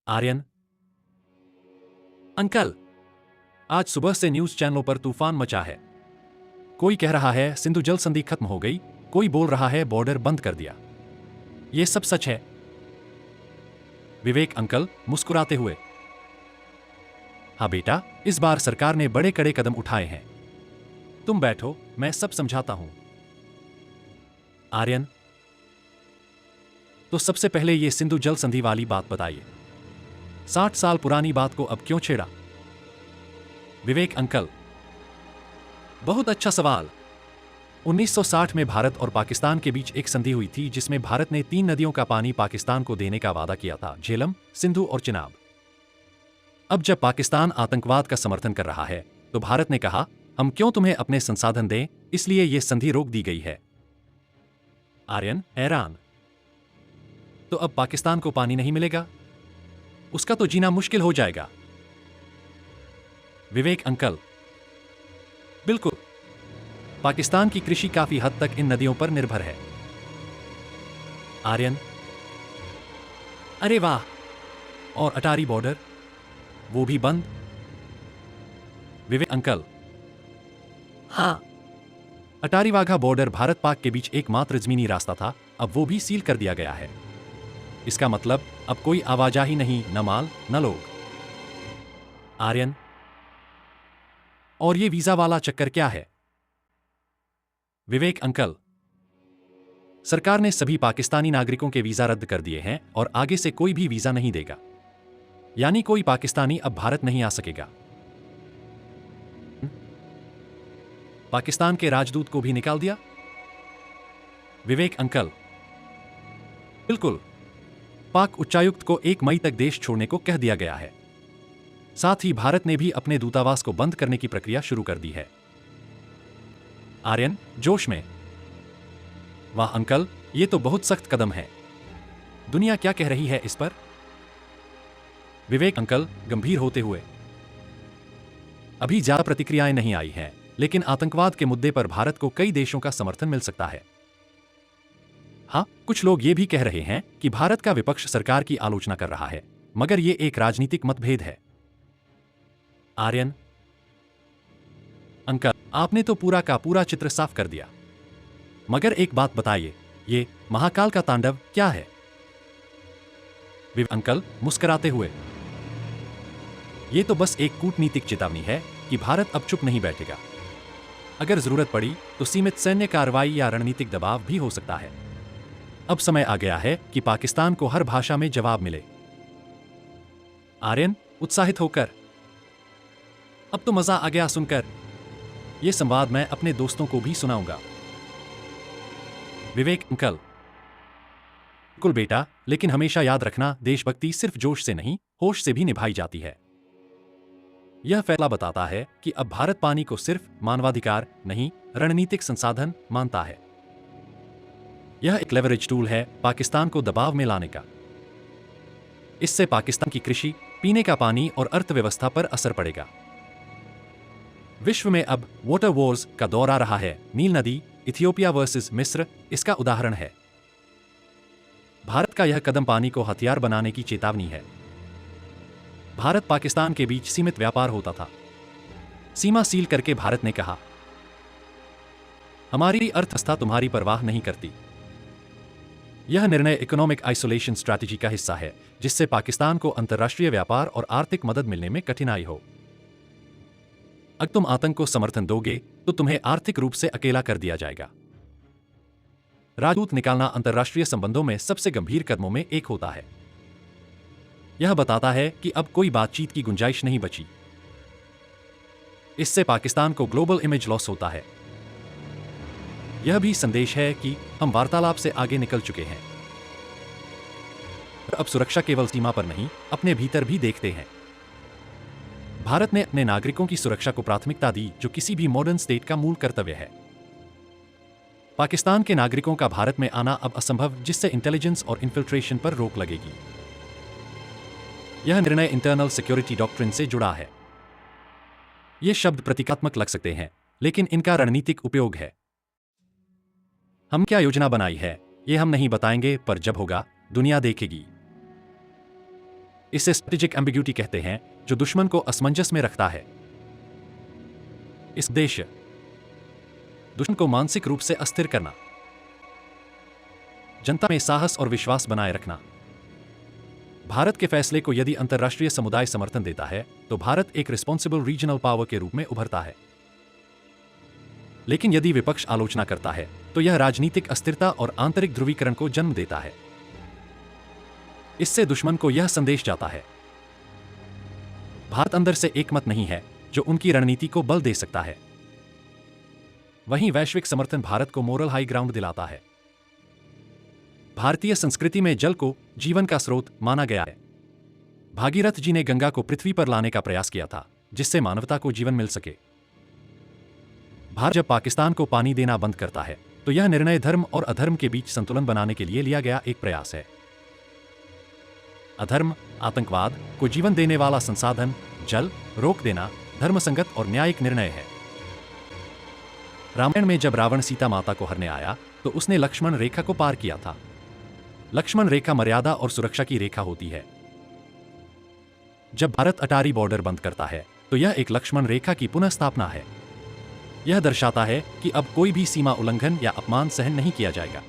Aryan, uncle, आज सुबह से न्यूज चैनलों पर तूफान मचा है। कोई कह रहा है सिंधु जल संधि खत्म हो गई, कोई बोल रहा है बॉर्डर बंद कर दिया। ये सब सच है? विवेक अंकल मुस्कुराते हुए, हाँ बेटा, इस बार सरकार ने बड़े कड़े कदम उठाए हैं। तुम बैठो, मैं सब समझाता हूं। आर्यन, तो सबसे पहले ये सिंधु जल संधि वाली बात बताइए। 60 साल पुरानी बात को अब क्यों छेड़ा? विवेक अंकल, बहुत अच्छा सवाल। 1960 में भारत और पाकिस्तान के बीच एक संधि हुई थी जिसमें भारत ने 3 नदियों का पानी पाकिस्तान को देने का वादा किया था, झेलम, सिंधु और चिनाब। अब जब पाकिस्तान आतंकवाद का समर्थन कर रहा है तो भारत ने कहा, हम क्यों तुम्हें अपने संसाधन दें, इसलिए यह संधि रोक दी गई है। आर्यन हैरान, तो अब पाकिस्तान को पानी नहीं मिलेगा? उसका तो जीना मुश्किल हो जाएगा। विवेक अंकल, बिल्कुल। पाकिस्तान की कृषि काफी हद तक इन नदियों पर निर्भर है। आर्यन, अरे वाह, और अटारी बॉर्डर, वो भी बंद? विवेक अंकल, हाँ, अटारी वाघा बॉर्डर भारत पाक के बीच एकमात्र जमीनी रास्ता था, अब वो भी सील कर दिया गया है। इसका मतलब अब कोई आवाजाही नहीं, न माल न लोग। आर्यन, और ये वीजा वाला चक्कर क्या है? विवेक अंकल, सरकार ने सभी पाकिस्तानी नागरिकों के वीजा रद्द कर दिए हैं और आगे से कोई भी वीजा नहीं देगा। यानी कोई पाकिस्तानी अब भारत नहीं आ सकेगा। पाकिस्तान के राजदूत को भी निकाल दिया? विवेक अंकल, बिल्कुल। पाक उच्चायुक्त को 1 मई तक देश छोड़ने को कह दिया गया है। साथ ही भारत ने भी अपने दूतावास को बंद करने की प्रक्रिया शुरू कर दी है। आर्यन जोश में, वाह अंकल, ये तो बहुत सख्त कदम है। दुनिया क्या कह रही है इस पर? विवेक अंकल गंभीर होते हुए, अभी ज्यादा प्रतिक्रियाएं नहीं आई हैं, लेकिन आतंकवाद के मुद्दे पर भारत को कई देशों का समर्थन मिल सकता है। हाँ, कुछ लोग ये भी कह रहे हैं कि भारत का विपक्ष सरकार की आलोचना कर रहा है, मगर ये एक राजनीतिक मतभेद है। आर्यन, अंकल, आपने तो पूरा का पूरा चित्र साफ कर दिया। मगर एक बात बताइए, ये महाकाल का तांडव क्या है? विवेक अंकल मुस्कुराते हुए, ये तो बस एक कूटनीतिक चेतावनी है कि भारत अब चुप नहीं बैठेगा। अगर जरूरत पड़ी तो सीमित सैन्य कार्रवाई या रणनीतिक दबाव भी हो सकता है। अब समय आ गया है कि पाकिस्तान को हर भाषा में जवाब मिले। आर्यन उत्साहित होकर, अब तो मजा आ गया सुनकर। यह संवाद मैं अपने दोस्तों को भी सुनाऊंगा। विवेक अंकल, बिल्कुल बेटा, लेकिन हमेशा याद रखना, देशभक्ति सिर्फ जोश से नहीं, होश से भी निभाई जाती है। यह फैसला बताता है कि अब भारत पानी को सिर्फ मानवाधिकार नहीं, रणनीतिक संसाधन मानता है। यह एक लेवरेज टूल है पाकिस्तान को दबाव में लाने का। इससे पाकिस्तान की कृषि, पीने का पानी और अर्थव्यवस्था पर असर पड़ेगा। विश्व में अब वाटर वॉर्स का दौर आ रहा है। नील नदी, इथियोपिया वर्सेस मिस्र इसका उदाहरण है। भारत का यह कदम पानी को हथियार बनाने की चेतावनी है। भारत पाकिस्तान के बीच सीमित व्यापार होता था। सीमा सील करके भारत ने कहा, हमारी अर्थव्यवस्था तुम्हारी परवाह नहीं करती। यह निर्णय इकोनॉमिक आइसोलेशन स्ट्रैटेजी का हिस्सा है, जिससे पाकिस्तान को अंतर्राष्ट्रीय व्यापार और आर्थिक मदद मिलने में कठिनाई हो। अगर तुम आतंक को समर्थन दोगे तो तुम्हें आर्थिक रूप से अकेला कर दिया जाएगा। राजदूत निकालना अंतर्राष्ट्रीय संबंधों में सबसे गंभीर कदमों में एक होता है। यह बताता है कि अब कोई बातचीत की गुंजाइश नहीं बची। इससे पाकिस्तान को ग्लोबल इमेज लॉस होता है। यह भी संदेश है कि हम वार्तालाप से आगे निकल चुके हैं। अब सुरक्षा केवल सीमा पर नहीं, अपने भीतर भी देखते हैं। भारत ने अपने नागरिकों की सुरक्षा को प्राथमिकता दी, जो किसी भी मॉडर्न स्टेट का मूल कर्तव्य है। पाकिस्तान के नागरिकों का भारत में आना अब असंभव, जिससे इंटेलिजेंस और इन्फिल्ट्रेशन पर रोक लगेगी। यह निर्णय इंटरनल सिक्योरिटी डॉक्ट्रिन से जुड़ा है। ये शब्द प्रतीकात्मक लग सकते हैं, लेकिन इनका रणनीतिक उपयोग है। हम क्या योजना बनाई है, ये हम नहीं बताएंगे, पर जब होगा, दुनिया देखेगी। इसे स्ट्रेटेजिक एम्बिग्यूटी कहते हैं, जो दुश्मन को असमंजस में रखता है। इस उद्देश्य दुश्मन को मानसिक रूप से अस्थिर करना, जनता में साहस और विश्वास बनाए रखना। भारत के फैसले को यदि अंतर्राष्ट्रीय समुदाय समर्थन देता है तो भारत एक रिस्पॉन्सिबल रीजनल पावर के रूप में उभरता है। लेकिन यदि विपक्ष आलोचना करता है तो यह राजनीतिक अस्थिरता और आंतरिक ध्रुवीकरण को जन्म देता है। इससे दुश्मन को यह संदेश जाता है, भारत अंदर से एकमत नहीं है जो उनकी रणनीति को बल दे सकता है। वहीं वैश्विक समर्थन भारत को मोरल हाई ग्राउंड दिलाता है। भारतीय संस्कृति में जल को जीवन का स्रोत माना गया है। भागीरथ जी ने गंगा को पृथ्वी पर लाने का प्रयास किया था, जिससे मानवता को जीवन मिल सके। भारत जब पाकिस्तान को पानी देना बंद करता है तो यह निर्णय धर्म और अधर्म के बीच संतुलन बनाने के लिए लिया गया एक प्रयास है। अधर्म, आतंकवाद को जीवन देने वाला संसाधन जल रोक देना धर्मसंगत और न्यायिक निर्णय है। रामायण में जब रावण सीता माता को हरने आया तो उसने लक्ष्मण रेखा को पार किया था। लक्ष्मण रेखा मर्यादा और सुरक्षा की रेखा होती है। जब भारत अटारी बॉर्डर बंद करता है तो यह एक लक्ष्मण रेखा की पुनः स्थापना है। यह दर्शाता है कि अब कोई भी सीमा उल्लंघन या अपमान सहन नहीं किया जाएगा।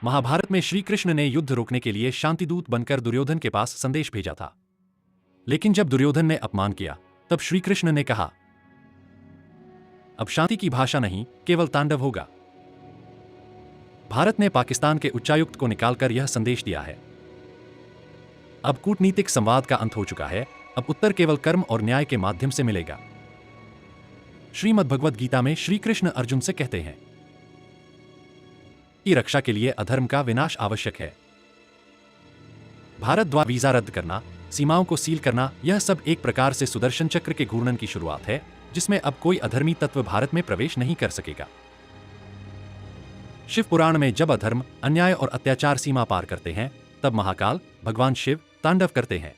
महाभारत में श्री कृष्ण ने युद्ध रोकने के लिए शांतिदूत बनकर दुर्योधन के पास संदेश भेजा था। लेकिन जब दुर्योधन ने अपमान किया तब श्री कृष्ण ने कहा, अब शांति की भाषा नहीं केवल तांडव होगा। भारत ने पाकिस्तान के उच्चायुक्त को निकालकर यह संदेश दिया है, अब कूटनीतिक संवाद का अंत हो चुका है, अब उत्तर केवल कर्म और न्याय के माध्यम से मिलेगा। श्रीमद् भगवद गीता में श्री कृष्ण अर्जुन से कहते हैं की रक्षा के लिए अधर्म का विनाश आवश्यक है। भारत द्वारा वीजा रद्द करना, सीमाओं को सील करना, यह सब एक प्रकार से सुदर्शन चक्र के घूर्णन की शुरुआत है, जिसमें अब कोई अधर्मी तत्व भारत में प्रवेश नहीं कर सकेगा। शिव पुराण में जब अधर्म, अन्याय और अत्याचार सीमा पार करते हैं तब महाकाल भगवान शिव तांडव करते हैं।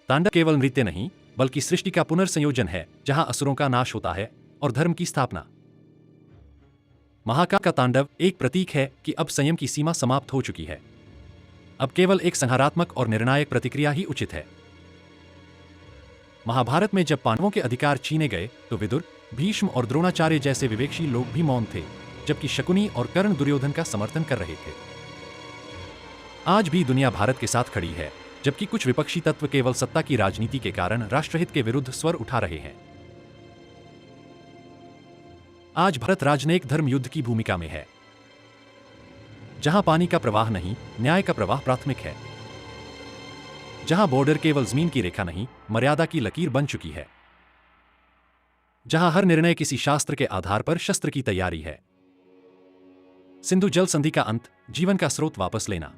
तांडव केवल नृत्य नहीं बल्कि सृष्टि का पुनर्संयोजन है, जहां असुरों का नाश होता है और धर्म की स्थापना। महाकाल का तांडव एक प्रतीक है कि अब संयम की सीमा समाप्त हो चुकी है। अब केवल एक संहारात्मक और निर्णायक प्रतिक्रिया ही उचित है। महाभारत में जब पांडवों के अधिकार छीने गए तो विदुर, भीष्म और द्रोणाचार्य जैसे विवेकशील लोग भी मौन थे, जबकि शकुनी और कर्ण दुर्योधन का समर्थन कर रहे थे। आज भी दुनिया भारत के साथ खड़ी है, जबकि कुछ विपक्षी तत्व केवल सत्ता की राजनीति के कारण राष्ट्रहित के विरुद्ध स्वर उठा रहे हैं। आज भारत राजनयिक धर्म युद्ध की भूमिका में है, जहां पानी का प्रवाह नहीं, न्याय का प्रवाह प्राथमिक है। जहां बॉर्डर केवल जमीन की रेखा नहीं, मर्यादा की लकीर बन चुकी है। जहां हर निर्णय किसी शास्त्र के आधार पर शस्त्र की तैयारी है। सिंधु जल संधि का अंत, जीवन का स्रोत वापस लेना।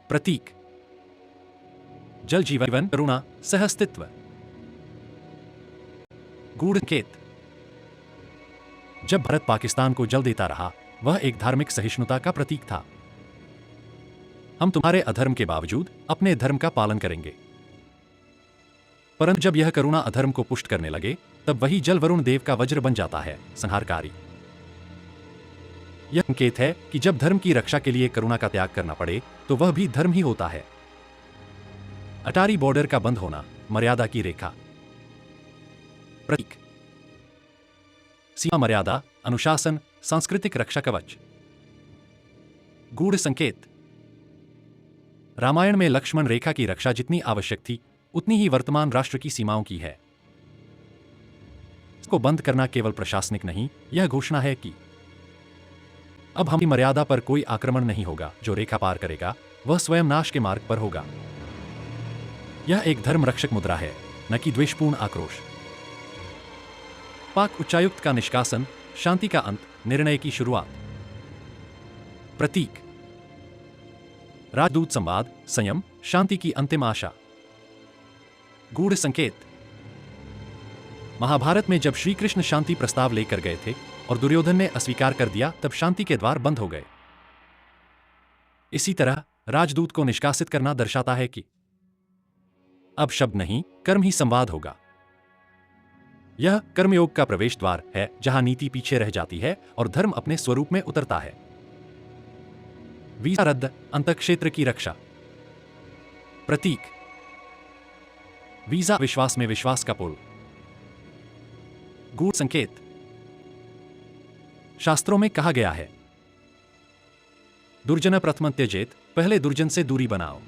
प्रतीक जल जीवन, करुणा, सहअस्तित्व। गूढ़ संकेत जब भारत पाकिस्तान को जल देता रहा, वह एक धार्मिक सहिष्णुता का प्रतीक था। हम तुम्हारे अधर्म के बावजूद अपने धर्म का पालन करेंगे। परंतु जब यह करुणा अधर्म को पुष्ट करने लगे, तब वही जल वरुण देव का वज्र बन जाता है, संहारकारी। यह संकेत है कि जब धर्म की रक्षा के लिए करुणा का त्याग करना पड़े तो वह भी धर्म ही होता है। अटारी बॉर्डर का बंद होना, मर्यादा की रेखा। प्रतीक सीमा, मर्यादा, अनुशासन, सांस्कृतिक रक्षा कवच। गूढ़ संकेत रामायण में लक्ष्मण रेखा की रक्षा जितनी आवश्यक थी, उतनी ही वर्तमान राष्ट्र की सीमाओं की है। इसको बंद करना केवल प्रशासनिक नहीं, यह घोषणा है कि अब हमारी मर्यादा पर कोई आक्रमण नहीं होगा। जो रेखा पार करेगा वह स्वयं नाश के मार्ग पर होगा। यह एक धर्म रक्षक मुद्रा है, न कि द्वेषपूर्ण आक्रोश। पाक उच्चायुक्त का निष्कासन, शांति का अंत, निर्णय की शुरुआत। प्रतीक राजदूत संवाद, संयम, शांति की अंतिम आशा। गूढ़ संकेत महाभारत में जब श्री कृष्ण शांति प्रस्ताव लेकर गए थे और दुर्योधन ने अस्वीकार कर दिया, तब शांति के द्वार बंद हो गए। इसी तरह राजदूत को निष्कासित करना दर्शाता है कि अब शब्द नहीं, कर्म ही संवाद होगा। यह कर्मयोग का प्रवेश द्वार है, जहां नीति पीछे रह जाती है और धर्म अपने स्वरूप में उतरता है। वीजा रद्द, अंतःक्षेत्र की रक्षा। प्रतीक। वीजा विश्वास में विश्वास का पुल। गूढ़ संकेत। शास्त्रों में कहा गया है, दुर्जन प्रथम त्यजेत, पहले दुर्जन से दूरी बनाओ।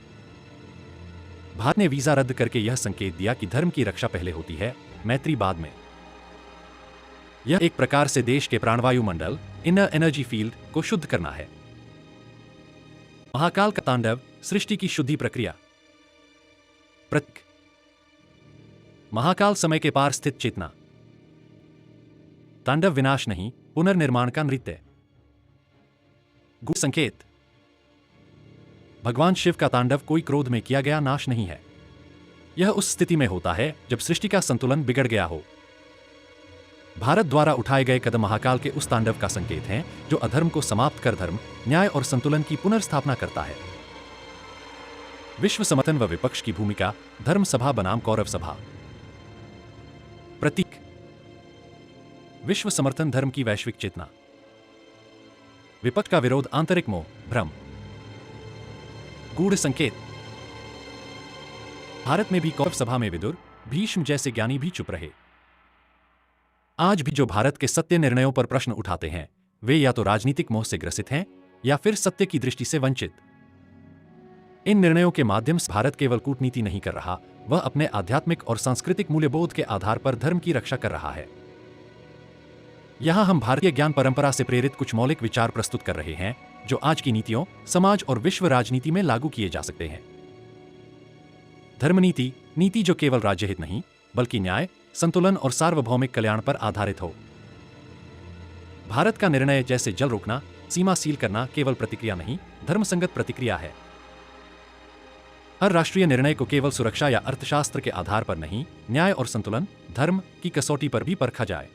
भारत ने वीजा रद्द करके यह संकेत दिया कि धर्म की रक्षा पहले होती है, मैत्री बाद में। यह एक प्रकार से देश के प्राणवायु मंडल, इनर एनर्जी फील्ड को शुद्ध करना है। महाकाल का तांडव, सृष्टि की शुद्धि प्रक्रिया। प्रतीक। महाकाल समय के पार स्थित चेतना। तांडव विनाश नहीं, पुनर्निर्माण का नृत्य। गूढ़ संकेत। भगवान शिव का तांडव कोई क्रोध में किया गया नाश नहीं है। यह उस स्थिति में होता है जब सृष्टि का संतुलन बिगड़ गया हो। भारत द्वारा उठाए गए कदम महाकाल के उस तांडव का संकेत हैं जो अधर्म को समाप्त कर धर्म, न्याय और संतुलन की पुनर्स्थापना करता है। विश्व समर्थन व विपक्ष की भूमिका, धर्म सभा बनाम कौरव सभा। प्रतीक। विश्व समर्थन धर्म की वैश्विक चेतना। विपक्ष का विरोध आंतरिक मोह, भ्रम। गूढ़ संकेत। भारत में भी कौरव सभा में विदुर, भीष्म जैसे ज्ञानी भी चुप रहे। आज भी जो भारत के सत्य निर्णयों पर प्रश्न उठाते हैं, वे या तो राजनीतिक मोह से ग्रसित हैं या फिर सत्य की दृष्टि से वंचित। इन निर्णयों के माध्यम से भारत केवल कूटनीति नहीं कर रहा, वह अपने आध्यात्मिक और सांस्कृतिक मूल्यबोध के आधार पर धर्म की रक्षा कर रहा है। यहां हम भारतीय ज्ञान परंपरा से प्रेरित कुछ मौलिक विचार प्रस्तुत कर रहे हैं जो आज की नीतियों, समाज और विश्व राजनीति में लागू किए जा सकते हैं। धर्मनीति, नीति जो केवल राज्यहित नहीं बल्कि न्याय, संतुलन और सार्वभौमिक कल्याण पर आधारित हो। भारत का निर्णय जैसे जल रोकना, सीमा सील करना केवल प्रतिक्रिया नहीं, धर्मसंगत प्रतिक्रिया है। हर राष्ट्रीय निर्णय को केवल सुरक्षा या अर्थशास्त्र के आधार पर नहीं, न्याय और संतुलन, धर्म की कसौटी पर भी परखा जाए।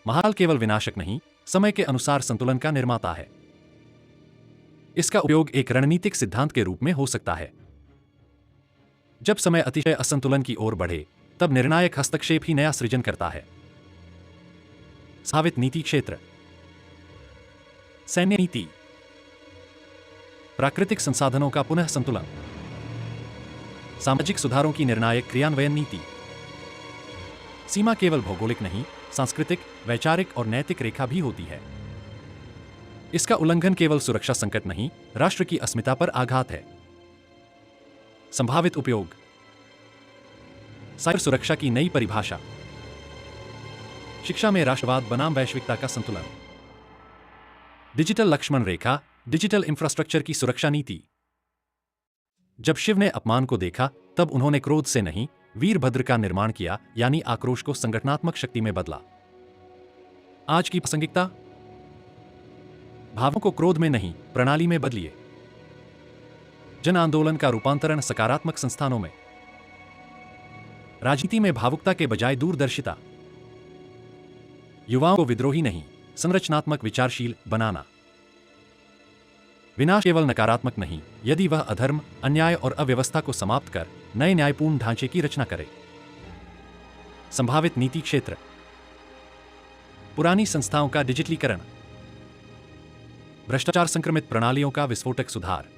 महाकाल केवल विनाशक नहीं, समय के अनुसार संतुलन का निर्माता है। इसका उपयोग एक रणनीतिक सिद्धांत के रूप में हो सकता है। जब समय अतिशय असंतुलन की ओर बढ़े, तब निर्णायक हस्तक्षेप ही नया सृजन करता है। संभावित नीति क्षेत्र। सैन्य नीति। प्राकृतिक संसाधनों का पुनः संतुलन। सामाजिक सुधारों की निर्णायक क्रियान्वयन नीति। सीमा केवल भौगोलिक नहीं, सांस्कृतिक, वैचारिक और नैतिक रेखा भी होती है। इसका उल्लंघन केवल सुरक्षा संकट नहीं, राष्ट्र की अस्मिता पर आघात है। संभावित उपयोग। साइबर सुरक्षा की नई परिभाषा। शिक्षा में राष्ट्रवाद बनाम वैश्विकता का संतुलन। डिजिटल लक्ष्मण रेखा, डिजिटल इंफ्रास्ट्रक्चर की सुरक्षा नीति। जब शिव ने अपमान को देखा, तब उन्होंने क्रोध से नहीं, वीरभद्र का निर्माण किया, यानी आक्रोश को संगठनात्मक शक्ति में बदला। आज की प्रासंगिकता। भावों को क्रोध में नहीं, प्रणाली में बदलिए। जन आंदोलन का रूपांतरण सकारात्मक संस्थानों में। राजनीति में भावुकता के बजाय दूरदर्शिता। युवाओं को विद्रोही नहीं, संरचनात्मक विचारशील बनाना। विनाश केवल नकारात्मक नहीं, यदि वह अधर्म, अन्याय और अव्यवस्था को समाप्त कर नए न्यायपूर्ण ढांचे की रचना करे। संभावित नीति क्षेत्र। पुरानी संस्थाओं का डिजिटलीकरण। भ्रष्टाचार संक्रमित प्रणालियों का विस्फोटक सुधार।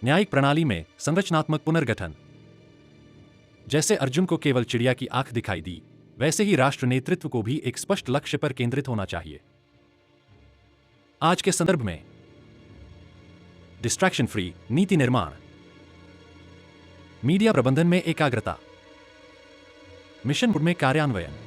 न्यायिक प्रणाली में संरचनात्मक पुनर्गठन। जैसे अर्जुन को केवल चिड़िया की आंख दिखाई दी, वैसे ही राष्ट्र नेतृत्व को भी एक स्पष्ट लक्ष्य पर केंद्रित होना चाहिए। आज के संदर्भ में डिस्ट्रैक्शन फ्री नीति निर्माण। मीडिया प्रबंधन में एकाग्रता। मिशन मोड में कार्यान्वयन।